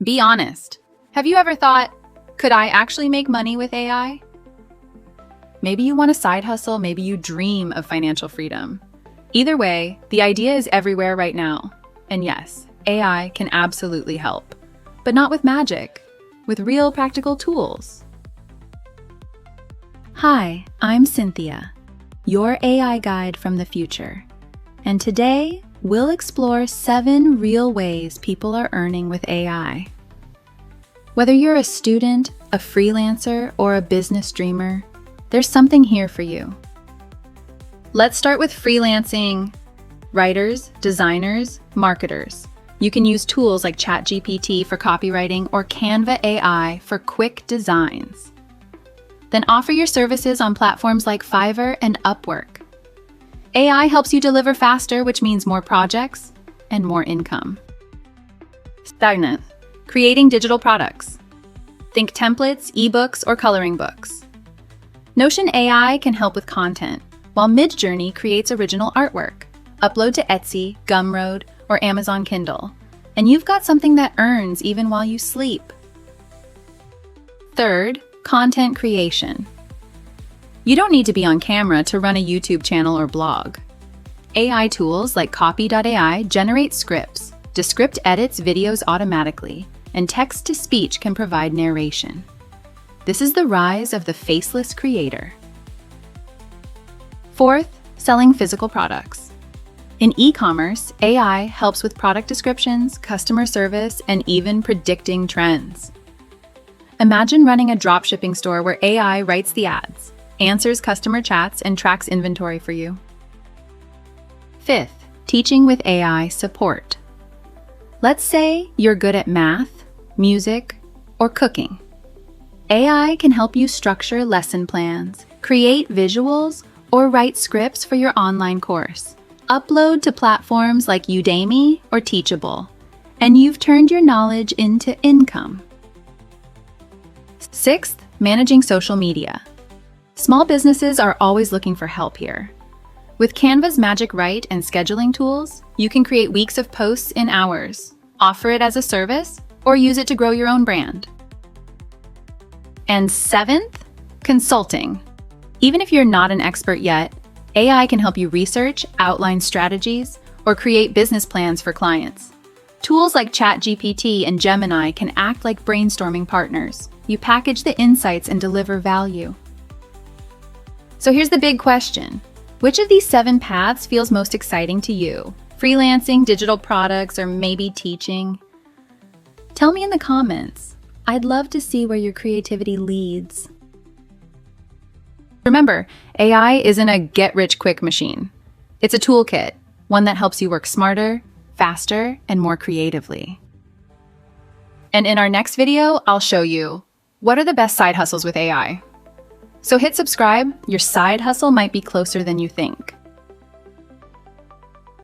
Be honest. Have you ever thought, could I actually make money with AI? Maybe you want a side hustle, maybe you dream of financial freedom. Either way, the idea is everywhere right now. And yes, AI can absolutely help, but not with magic, with real practical tools. Hi, I'm Cynthia, your AI guide from the future. And today, we'll explore 7 real ways people are earning with AI. Whether you're a student, a freelancer, or a business dreamer, there's something here for you. Let's start with freelancing. Writers, designers, marketers. You can use tools like ChatGPT for copywriting or Canva AI for quick designs. Then offer your services on platforms like Fiverr and Upwork. AI helps you deliver faster, which means more projects and more income. Stagnant. Creating digital products. Think templates, ebooks, or coloring books. Notion AI can help with content, while Midjourney creates original artwork. Upload to Etsy, Gumroad, or Amazon Kindle, and you've got something that earns even while you sleep. Third, content creation. You don't need to be on camera to run a YouTube channel or blog. AI tools like Copy.ai generate scripts, Descript edits videos automatically, and text-to-speech can provide narration. This is the rise of the faceless creator. Fourth, selling physical products. In e-commerce, AI helps with product descriptions, customer service, and even predicting trends. Imagine running a dropshipping store where AI writes the ads, answers customer chats, and tracks inventory for you. Fifth, teaching with AI support. Let's say you're good at math, music, or cooking. AI can help you structure lesson plans, create visuals, or write scripts for your online course. Upload to platforms like Udemy or Teachable, and you've turned your knowledge into income. Sixth, managing social media. Small businesses are always looking for help here. With Canva's Magic Write and scheduling tools, you can create weeks of posts in hours, offer it as a service, or use it to grow your own brand. And seventh, consulting. Even if you're not an expert yet, AI can help you research, outline strategies, or create business plans for clients. Tools like ChatGPT and Gemini can act like brainstorming partners. You package the insights and deliver value. So here's the big question. Which of these 7 paths feels most exciting to you? Freelancing, digital products, or maybe teaching? Tell me in the comments. I'd love to see where your creativity leads. Remember, AI isn't a get-rich-quick machine. It's a toolkit, one that helps you work smarter, faster, and more creatively. And in our next video, I'll show you what are the best side hustles with AI. So hit subscribe, your side hustle might be closer than you think.